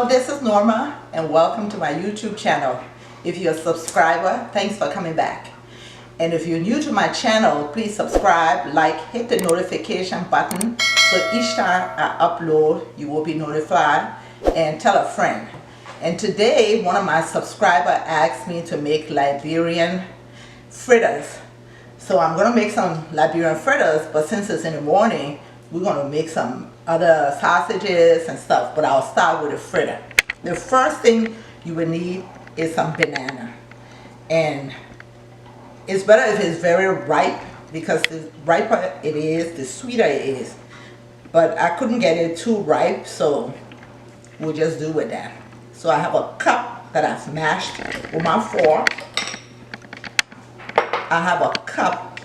Hello, this is Norma and welcome to my YouTube channel. If you're a subscriber, thanks for coming back. And if you're new to my channel, please subscribe, like, hit the notification button so each time I upload you will be notified, and tell a friend. And today one of my subscribers asked me to make Liberian fritters. So I'm going to make some Liberian fritters, but since it's in the morning, we're going to make some other sausages and stuff, but I'll start with a fritter. The first thing you will need is some banana. And it's better if it's very ripe, because the riper it is, the sweeter it is. But I couldn't get it too ripe, so we'll just do with that. So I have a cup that I've mashed with my fork. I have a cup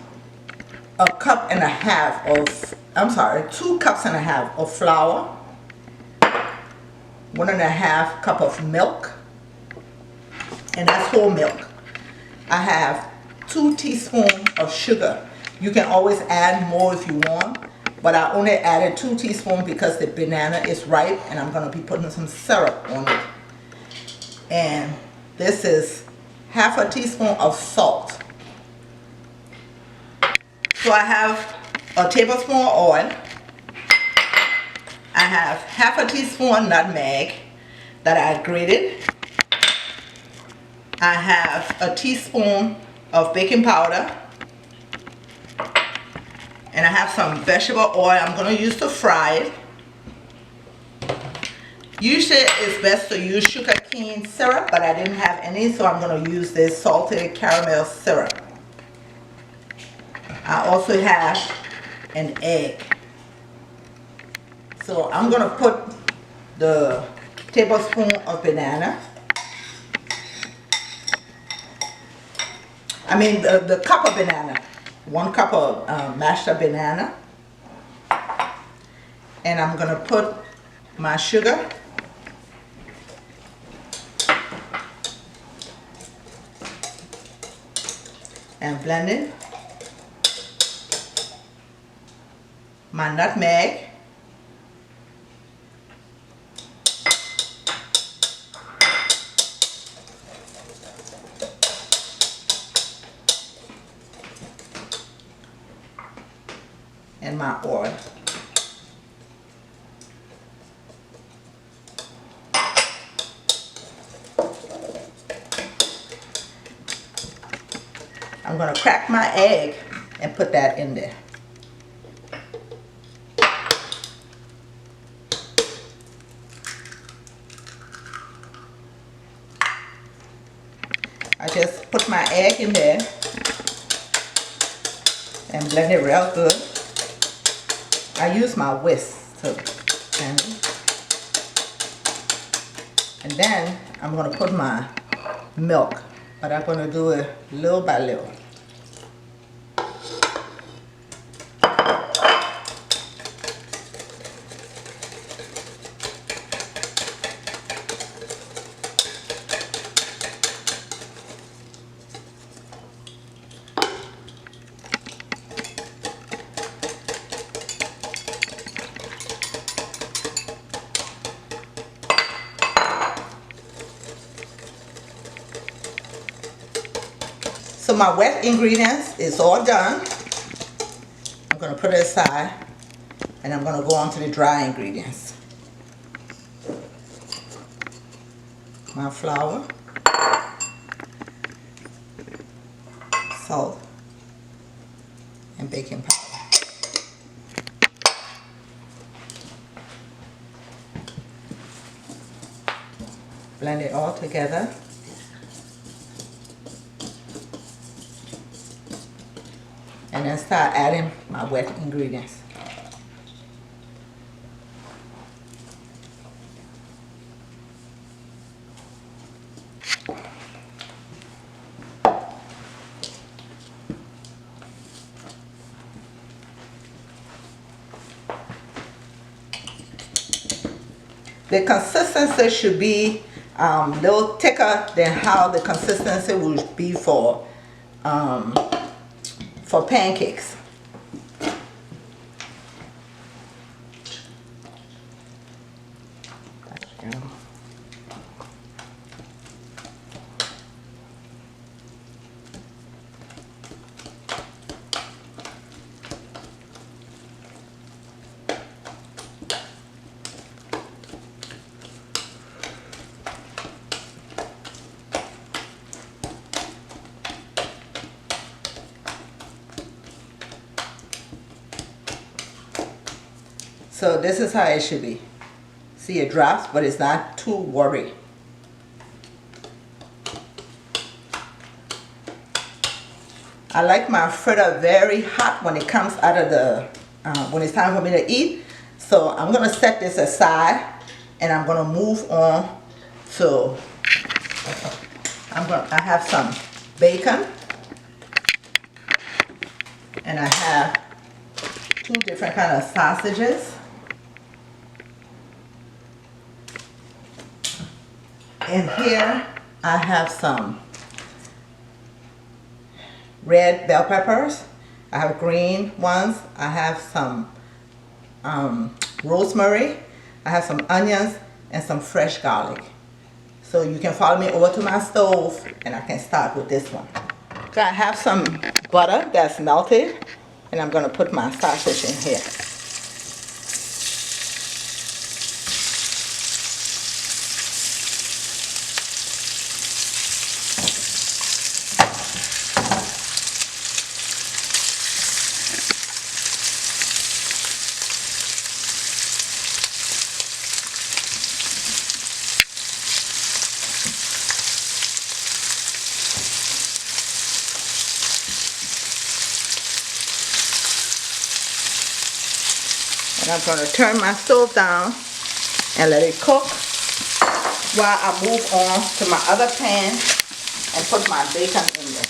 and a half of, I'm sorry, 2 cups and a half of flour, 1.5 cup of milk, and that's whole milk. I have 2 teaspoons of sugar. You can always add more if you want, but I only added 2 teaspoons because the banana is ripe and I'm going to be putting some syrup on it. And this is half a teaspoon of salt. So I have a tablespoon of oil. I have half a teaspoon of nutmeg that I grated. I have a teaspoon of baking powder. And I have some vegetable oil I'm going to use to fry it. Usually it's best to use sugar cane syrup, but I didn't have any, so I'm going to use this salted caramel syrup. I also have an egg. So I'm going to put the tablespoon of banana. I mean the cup of banana. 1 cup of mashed up banana. And I'm going to put my sugar. And blend it. My nutmeg. And my oil. I'm going to crack my egg and put that in there. I just put my egg in there and blend it real good. I use my whisk to blend it. And then I'm going to put my milk, but I'm going to do it little by little. So my wet ingredients is all done. I'm going to put it aside and I'm going to go on to the dry ingredients. My flour, salt, and baking powder. Blend it all together. And then start adding my wet ingredients. The consistency should be a little thicker than how the consistency would be for pancakes. So this is how it should be. See, it drops, but it's not too watery. I like my fritter very hot when it comes out of the, when it's time for me to eat. So I'm gonna set this aside, and I'm gonna move on to, I have some bacon, and I have 2 different kind of sausages. And here I have some red bell peppers. I have green ones. I have some rosemary. I have some onions and some fresh garlic. So you can follow me over to my stove, and I can start with this one. So I have some butter that's melted, and I'm going to put my sausage in here. And I'm going to turn my stove down and let it cook while I move on to my other pan and put my bacon in there.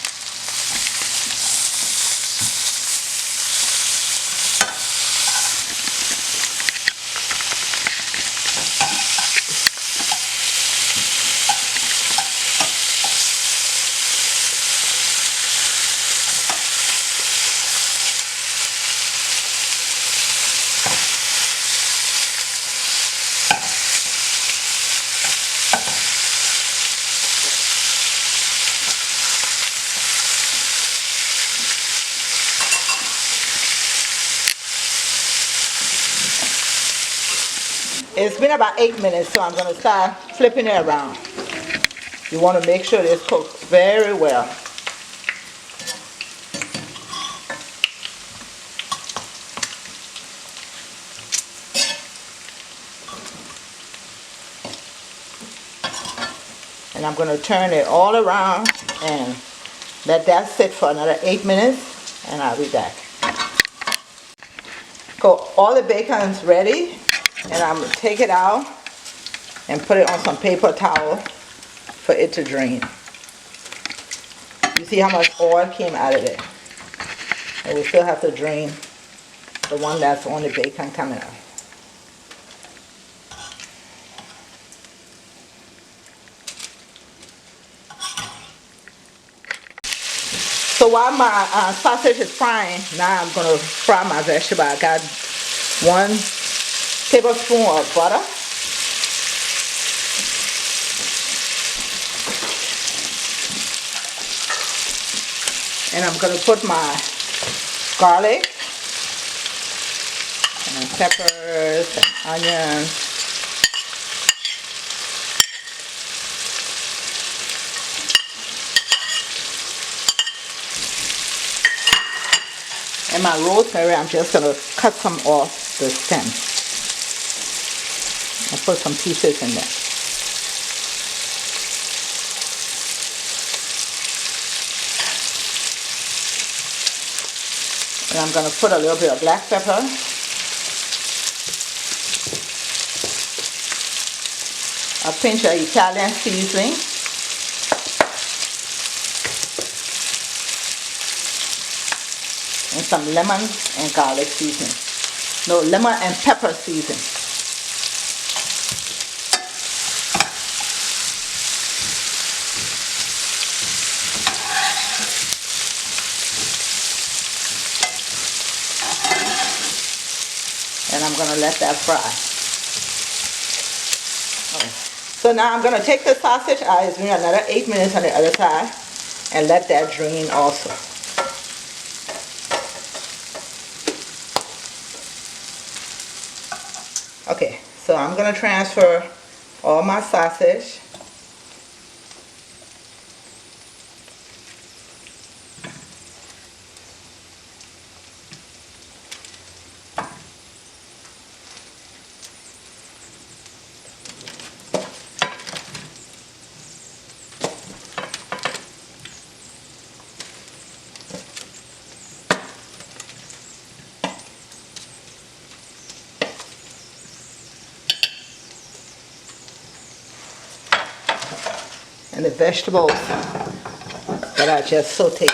It's been about 8 minutes, so I'm going to start flipping it around. You want to make sure this cooks very well. And I'm going to turn it all around and let that sit for another 8 minutes, and I'll be back. So all the bacon's ready, and I'm going to take it out and put it on some paper towel for it to drain. You see how much oil came out of it. And we still have to drain the one that's on the bacon coming out. So while my sausage is frying, now I'm going to fry my vegetable. I got 1 tablespoon of butter. And I'm going to put my garlic and peppers and onions. And my rosemary, I'm just going to cut some off the stem. I'll put some pieces in there. And I'm going to put a little bit of black pepper. A pinch of Italian seasoning. And some lemon and garlic seasoning. No, lemon and pepper seasoning. And I'm going to let that fry. Okay. So now I'm going to take the sausage out. It's been another 8 minutes on the other side. And let that drain also. Okay, so I'm going to transfer all my sausage. and the vegetables that I just sauteed.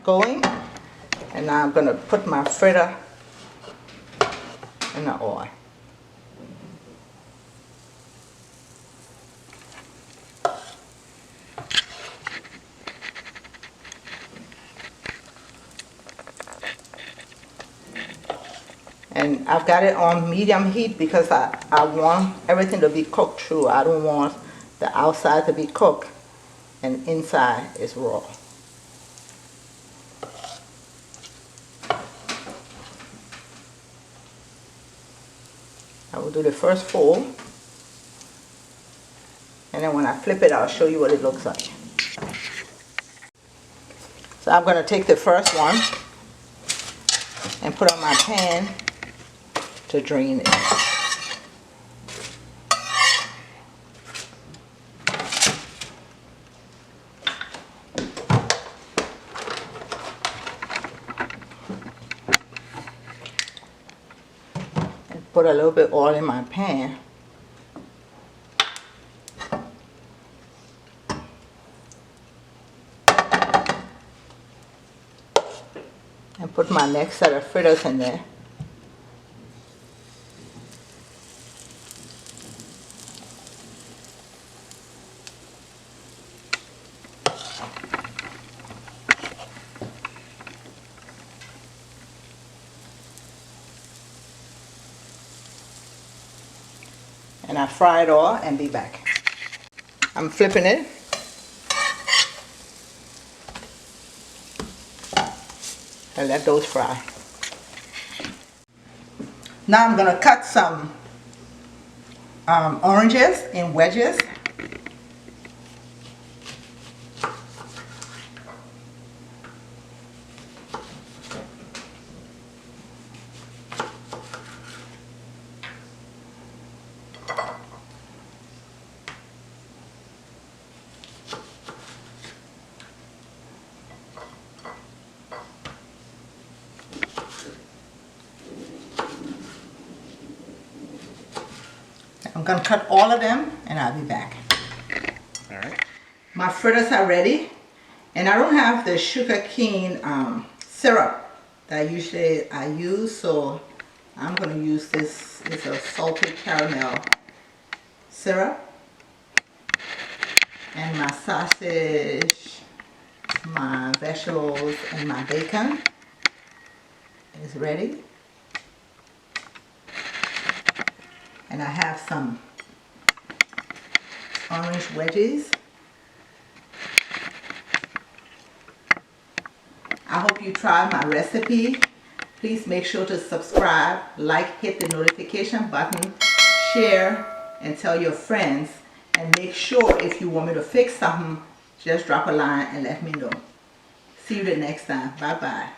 Going, and now I'm going to put my fritter in the oil. And I've got it on medium heat because I want everything to be cooked through. I don't want the outside to be cooked and inside is raw. I will do the first fold, and then when I flip it, I'll show you what it looks like. So I'm going to take the first one and put on my pan to drain it. Put a little bit oil in my pan. And put my next set of fritters in there. And I fry it all and be back. I'm flipping it. And let those fry. Now I'm going to cut some oranges in wedges. I'm going to cut all of them and I'll be back. Alright. My fritters are ready, and I don't have the sugar cane syrup that I use, so I'm going to use this. It's a salted caramel syrup. And my sausage, my vegetables, and my bacon is ready. And I have some orange wedges. I hope you try my recipe. Please make sure to subscribe, like, hit the notification button, share, and tell your friends. And make sure if you want me to fix something, just drop a line and let me know. See you the next time. Bye-bye.